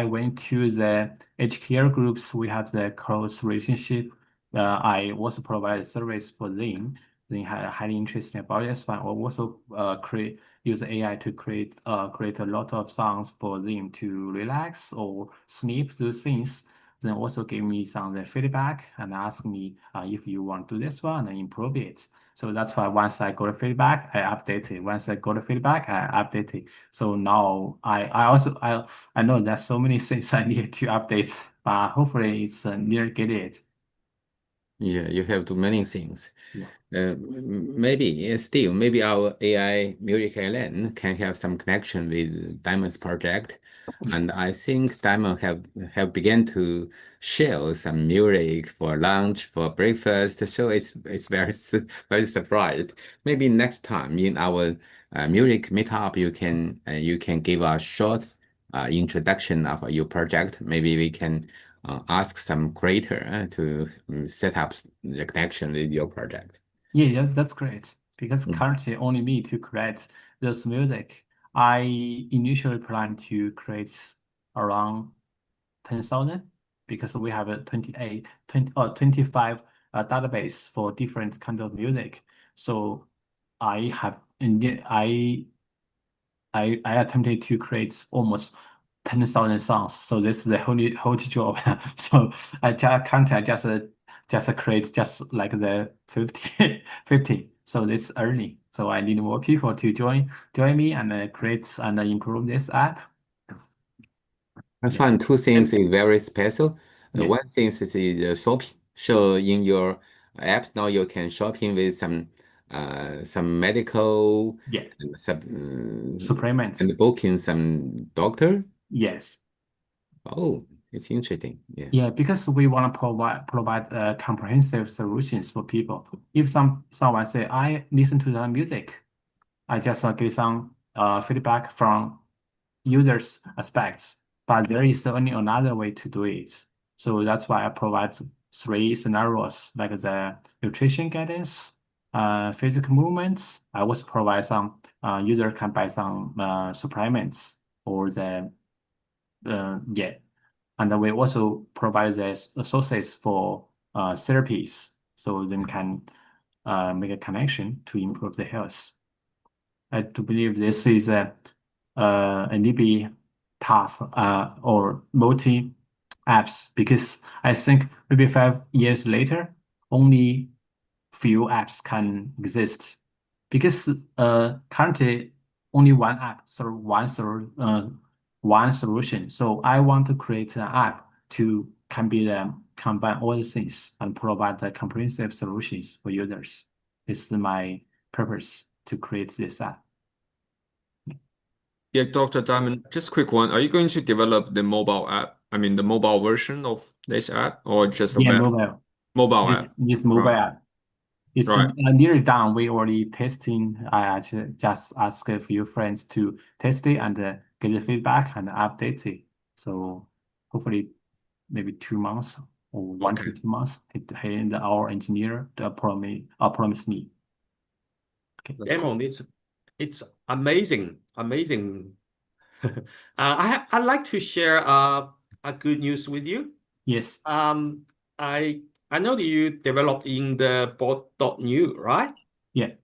K: went to the HKR groups, we have the close relationship. I also provide service for them. They are highly interested about this one. I also use AI to create a lot of songs for them to relax or sleep, those things. Then also give me some feedback and ask me if you want to do this one and improve it. So that's why once I got the feedback, I update it. Once I got the feedback, I update it. So now I know there's so many things I need to update, but hopefully it's near get it.
C: Yeah, you have too many things.
K: Yeah.
C: Maybe our AI music island can have some connection with Diamond's project. And I think Diamond have begun to share some music for lunch, for breakfast. So it's very surprised. Maybe next time in our music meetup, you can give a short introduction of your project. Maybe we can ask some creator to set up the connection with your project.
K: Yeah, that's great. Because currently only me to create this music. I initially planned to create around 10,000 because we have a 25 database for different kinds of music. So I attempted to create almost 10,000 songs. So this is the whole job. So I can't just create just like the 50. So it's early. So I need more people to join me and create and improve this app.
C: I find 2 things is very special.
K: Yeah.
C: One thing is shopping. So in your app now you can shopping with some medical
K: supplements
C: and booking some doctor.
K: Yes.
C: Oh, it's interesting. Yeah.
K: Yeah, because we want to provide comprehensive solutions for people. If someone say I listen to the music, I just get some feedback from users' aspects, but there is only another way to do it. So that's why I provide 3 scenarios like the nutrition guidance, physical movements. I also provide some user can buy some supplements or and we also provide the sources for therapies, so they can make a connection to improve the health. I do believe this is a little bit tough or multi apps, because I think maybe 5 years later, only few apps can exist, because currently only one app, so one solution. So I want to create an app to combine all the things and provide the comprehensive solutions for users. This is my purpose to create this app.
L: Yeah, Dr. Diamond, just a quick one. Are you going to develop the mobile app? I mean, the mobile version of this app, or just a web?
K: Mobile.
L: Mobile app.
K: Just mobile app. It's
L: Right.
K: nearly done. We already testing. I actually just asked a few friends to test it and get the feedback and update it. So hopefully maybe 2 months or 1 to 2 months. And our engineer promise me. Okay.
J: Damon, it's amazing. I'd like to share a good news with you.
K: Yes.
J: I know that you developed in the bot.new, right?
K: Yeah.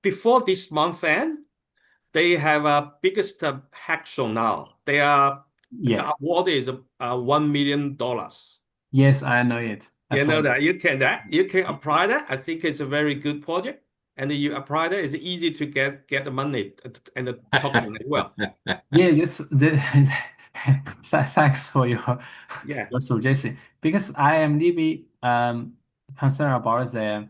J: Before this month end, they have a biggest hackathon now. The award is $1 million.
K: Yes, I know it.
J: You know that you can apply that. I think it's a very good project, and you apply that. It's easy to get the money and the token as well.
K: Yeah, thanks for your suggestion, because I am really concerned about the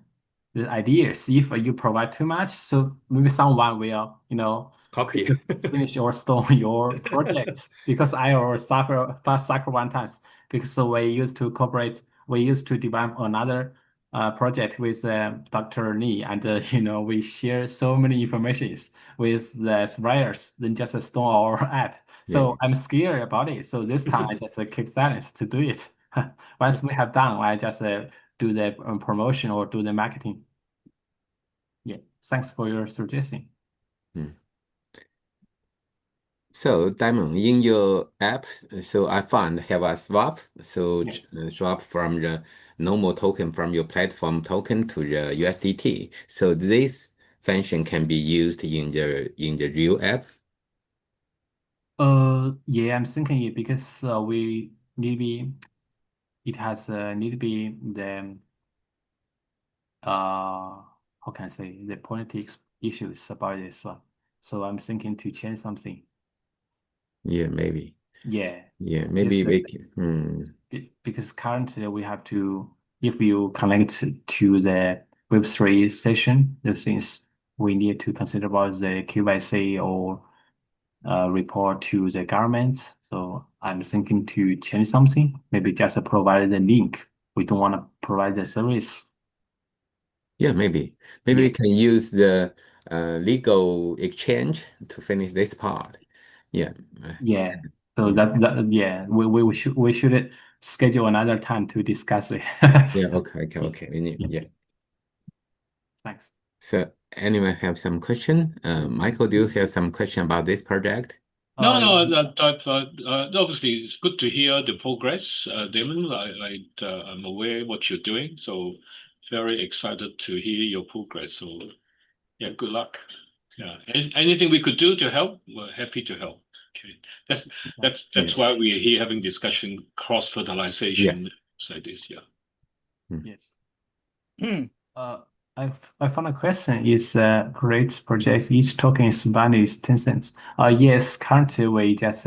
K: ideas. If you provide too much, so maybe someone will
J: copy,
K: finish or steal your project. Because I already suffer one time, because we used to cooperate. We used to develop another project with Dr. Lee, and we share so many informations with the suppliers, then just store our app. So I'm scared about it. So this time I just keep silence to do it. Once we have done, I just do the promotion or do the marketing. Yeah, thanks for your suggestion.
C: So Diamond, in your app, so I found have a swap. So swap from the normal token from your platform token to the USDT. So this function can be used in the real app.
K: Yeah, I'm thinking it because we need to be. It has need to be the how can I say, the politics issues about this one. So I'm thinking to change something.
C: Yeah, maybe.
K: Yeah.
C: Yeah, maybe we can.
K: Because currently we have to, if you connect to the Web3 session, the things we need to consider about the KYC or report to the government. So I'm thinking to change something, maybe just provide the link. We don't want to provide the service.
C: Yeah, maybe we can use the legal exchange to finish this part. Yeah.
K: Yeah. So we should schedule another time to discuss it.
C: Yeah. Okay. Yeah.
K: Thanks.
C: So anyone have some question? Michael, do you have some question about this project?
I: No. Obviously, it's good to hear the progress, Damon. I'm aware what you're doing, so very excited to hear your progress. So, yeah, good luck. Yeah, anything we could do to help, we're happy to help. Okay, that's why we're here having discussion, cross fertilization, like this. Yeah.
K: Yes. I found a question. Is great project. Each token is valued 10 cents. Yes, currently we just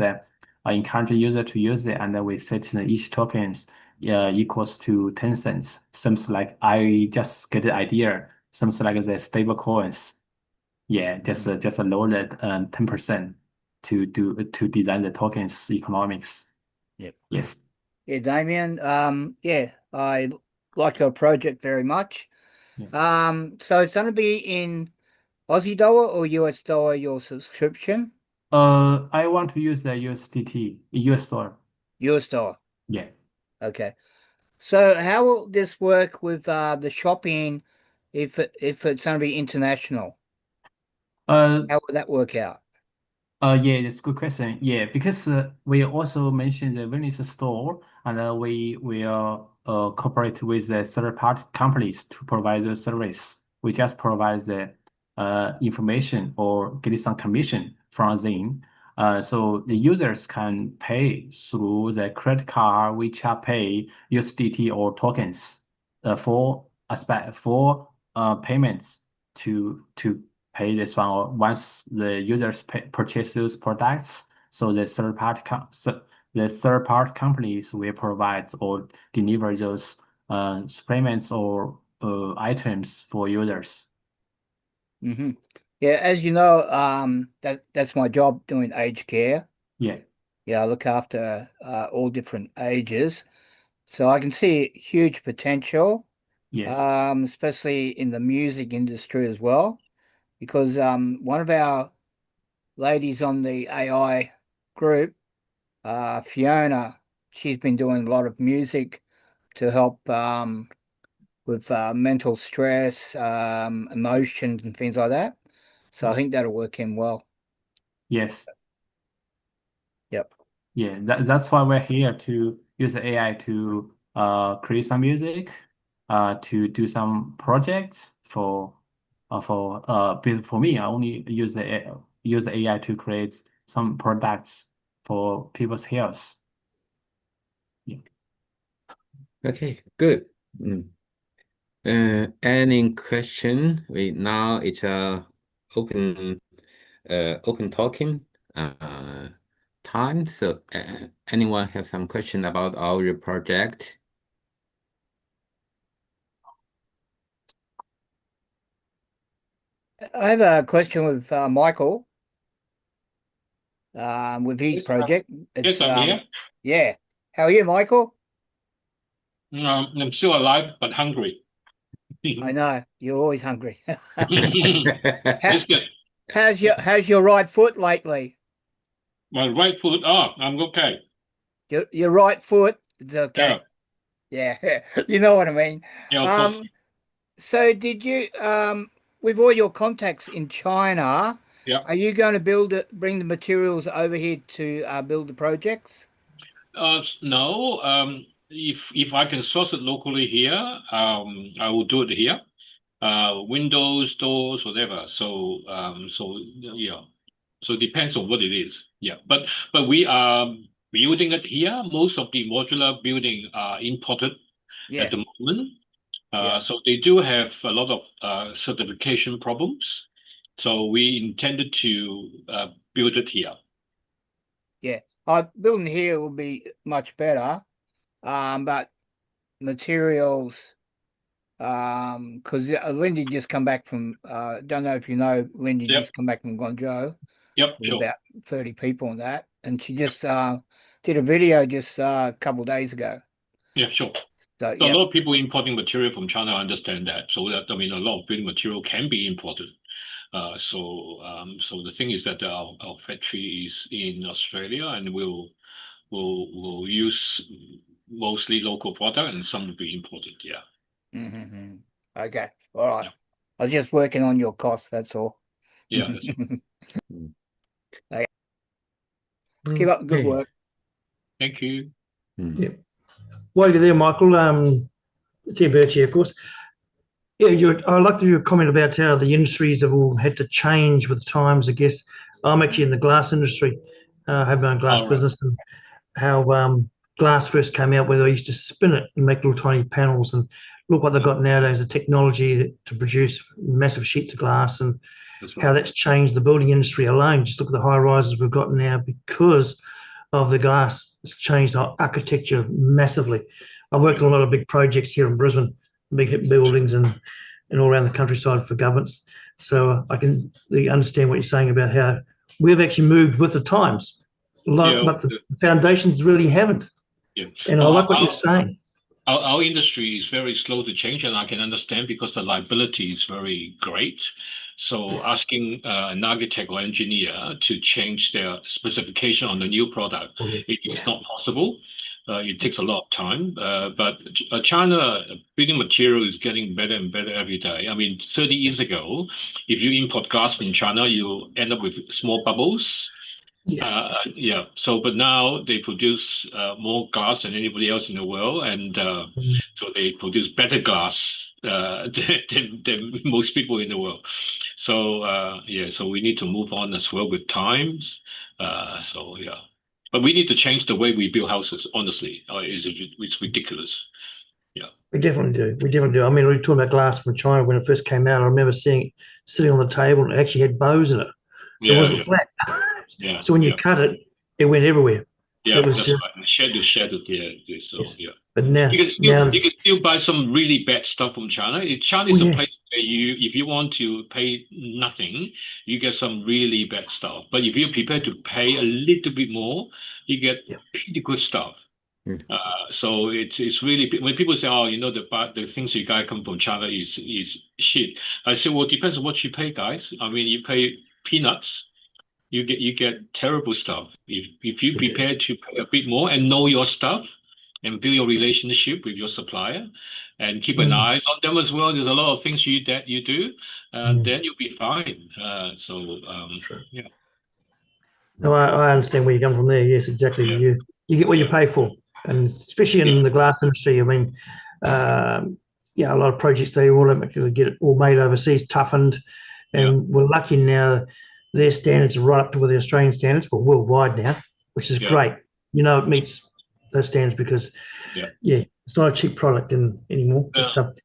K: encourage user to use it, and then we set each tokens equals to 10 cents. Seems like I just get the idea. Seems like the stable coins. Yeah, just lower 10% to design the tokens economics.
M: Yep.
K: Yes.
M: Yeah, Damien. I like your project very much. So it's going to be in Aussie dollar or US dollar, your subscription?
K: I want to use the USDT, US dollar.
M: US dollar.
K: Yeah.
M: Okay. So how will this work with the shopping if it's going to be international? How will that work out?
K: Yeah, that's a good question. Yeah, because we also mentioned the Venice store, and we will cooperate with the third-party companies to provide the service. We just provide the information or get some commission from them. So the users can pay through the credit card, WeChat Pay, USDT, or tokens for payments to pay this one, or once the users purchase those products. So the third party companies will provide or deliver those supplements or items for users.
M: Mm-hmm. Yeah, as you know, that's my job, doing aged care.
K: Yeah.
M: Yeah, I look after all different ages, so I can see huge potential.
K: Yes.
M: Especially in the music industry as well, because one of our ladies on the AI group, Fiona, she's been doing a lot of music to help with mental stress, emotions and things like that. So I think that'll work in well.
K: Yes.
M: Yep.
K: Yeah, that's why we're here, to use the AI to create some music, to do some projects for me. I only use the AI to create some products for people's health. Yeah.
C: Okay, good. Any question? Now it's open talking time. So anyone have some question about our project?
M: I have a question with Michael. With his project.
I: Yes, I'm here.
M: Yeah. How are you, Michael?
I: I'm still alive but hungry.
M: I know, you're always hungry.
I: It's good.
M: How's your right foot lately?
I: My right foot, I'm okay.
M: Your right foot is okay. Yeah. You know what I mean.
I: Yeah, of course.
M: So did you with all your contacts in China, are you going to bring the materials over here to build the projects?
I: No. If I can source it locally here, I will do it here. Windows, doors, whatever. So yeah. So it depends on what it is. Yeah. But we are building it here. Most of the modular building are imported at the moment. So they do have a lot of certification problems. So we intended to build it here.
M: Yeah, building here will be much better. But materials, because Lindy just come back from, don't know if you know, Lindy just come back from Guangzhou.
I: Yep,
M: sure. About 30 people on that. And she just did a video just a couple of days ago.
I: Yeah, sure. So a lot of people importing material from China, I understand that. So that, I mean, a lot of building material can be imported. So the thing is that our factory is in Australia, and we'll use mostly local product, and some will be imported. Yeah.
M: Mm-hmm. Okay. All right. I was just working on your costs. That's all.
I: Yeah.
M: Okay. Keep up the good work.
I: Thank you.
B: Yeah. While you're there, Michael, it's Ian Birch here, of course. Yeah, I'd like to do a comment about how the industries have all had to change with the times. I guess I'm actually in the glass industry. I have my own glass business, and how glass first came out, where they used to spin it and make little tiny panels, and look what they've got nowadays, the technology to produce massive sheets of glass, and how that's changed the building industry alone. Just look at the high rises we've got now because of the glass. It's changed our architecture massively. I've worked on a lot of big projects here in Brisbane, big buildings and all around the countryside for governments. So I can understand what you're saying about how we've actually moved with the times, but the foundations really haven't.
I: Yeah.
B: And I like what you're saying.
I: Our industry is very slow to change, and I can understand because the liability is very great. So asking an architect or engineer to change their specification on the new product, it is not possible. It takes a lot of time. But China building material is getting better and better every day. I mean, 30 years ago, if you import glass from China, you end up with small bubbles. Yeah. So, but now they produce more glass than anybody else in the world, and so they produce better glass than most people in the world. So so we need to move on as well with times. So yeah, but we need to change the way we build houses. Honestly, it's ridiculous. Yeah,
B: we definitely do. We definitely do. I mean, we were talking about glass from China when it first came out. I remember seeing it sitting on the table, and it actually had bows in it. It wasn't flat.
I: Yeah.
B: So when you cut it, it went everywhere.
I: Yeah,
B: it was
I: that's
B: just,
I: right. Shattered. Yeah. So yeah.
B: But now
I: you can still buy some really bad stuff from China. China is a place where if you want to pay nothing, you get some really bad stuff. But if you're prepared to pay a little bit more, you get pretty good stuff. So it's really, when people say, oh, you know, the things you guys come from China is shit. I say, well, it depends on what you pay, guys. I mean, you pay peanuts, you get terrible stuff. If you prepare to pay a bit more and know your stuff and build your relationship with your supplier and keep an eye on them as well. There's a lot of things you do, then you'll be fine. Yeah.
B: No, I understand where you come from there. Yes, exactly. Yeah. You get what you pay for, and especially in the glass industry. I mean, yeah, a lot of projects they automatically get it all made overseas, toughened, and we're lucky now. Their standards are right up to with the Australian standards, but worldwide now, which is great. You know, it meets those standards because, it's not a cheap product anymore. But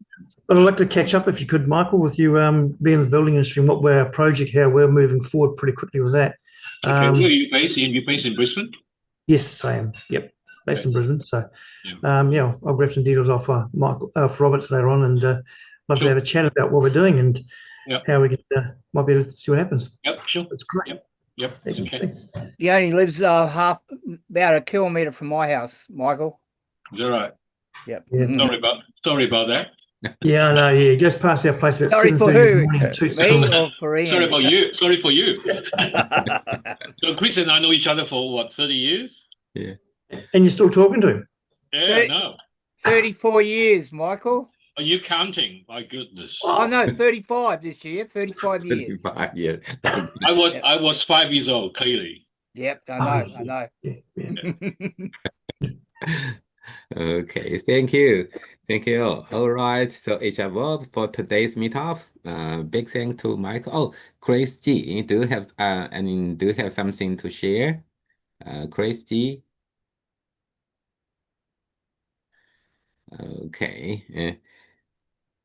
B: I'd like to catch up, if you could, Michael, with you being in the building industry and what we're our project, how we're moving forward pretty quickly with that.
I: Okay, where are you based? You're based in Brisbane?
B: Yes, I am. Yep, based in Brisbane. So, yeah, I'll grab some details off Michael, for Robert later on, and love to have a chat about what we're doing and how we can might be able to see what happens.
I: Yep, sure.
B: That's great.
I: Yep. Okay.
M: He only lives about a kilometre from my house, Michael.
I: Is that right?
M: Yep.
B: Yeah.
I: Sorry about that.
B: Yeah, I know. Yeah, just past our place about
M: Sorry for who? Me or for Ian?
I: Sorry about you. Sorry for you. So Chris and I know each other for what, 30 years?
C: Yeah.
B: And you're still talking to him?
I: Yeah, no.
M: 34 years, Michael.
I: Are you counting? My goodness.
M: Oh no, 35 this year. 35 years.
C: 35 years.
I: I was 5 years old, clearly.
M: Yep, I know.
C: Okay, thank you. All right, so HR Verb for today's meetup. Big thanks to Michael. Oh, Chris G, do you have something to share? Chris G. Okay.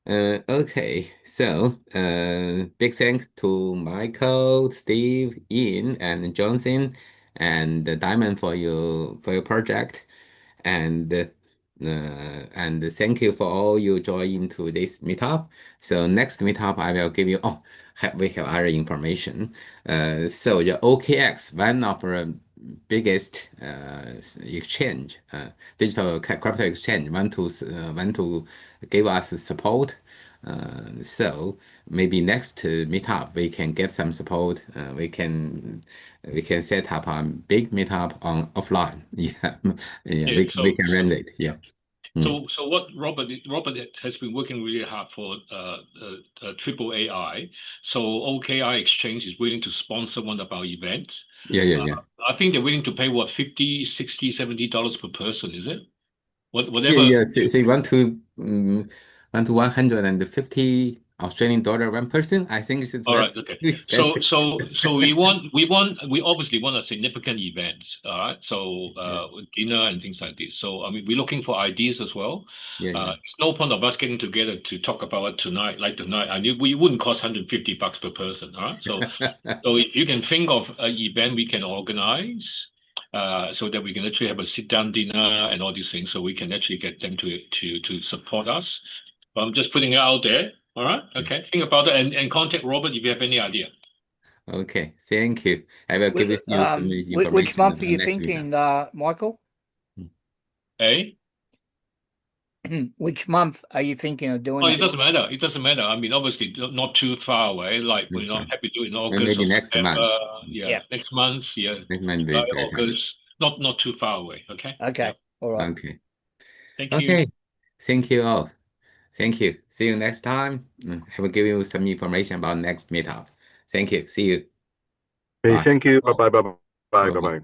C: Okay, so big thanks to Michael, Steve, Ian, and Johnson, and Diamond for your project, and thank you for all you join to this meetup. So next meetup I will give you. We have other information. So the OKX, one of our biggest exchange, digital crypto exchange, want to give us support. So maybe next meetup we can get some support. We can set up a big meetup on offline. We can run it. Yeah.
I: So what Robert has been working really hard for AAAI. So OKI Exchange is willing to sponsor one of our events.
C: Yeah.
I: I think they're willing to pay what, $50, $60, $70 per person, is it? Whatever.
C: Yeah. So you want to 150 Australian dollar one person? I think it's
I: all right. Okay. So we obviously want a significant event. All right. So dinner and things like this. So I mean, we're looking for ideas as well. It's no point of us getting together to talk about it tonight. I mean, we wouldn't cost $150 per person. All right. So if you can think of an event we can organize, so that we can actually have a sit-down dinner and all these things, so we can actually get them to support us. I'm just putting it out there. All right. Okay. Think about it and contact Robert if you have any idea.
C: Okay. Thank you. I will give you some information.
M: Which month are you thinking, Michael? Which month are you thinking of doing?
I: It doesn't matter. It doesn't matter. I mean, obviously not too far away. Like we're not happy to do it in August.
C: Maybe next month.
I: Next month. Yeah.
C: Next month.
I: August. Not too far away. Okay.
M: Okay. All right.
C: Okay.
I: Thank you.
C: Okay. Thank you all. Thank you. See you next time. I will give you some information about next meetup. Thank you. See you.
F: Hey, thank you. Bye.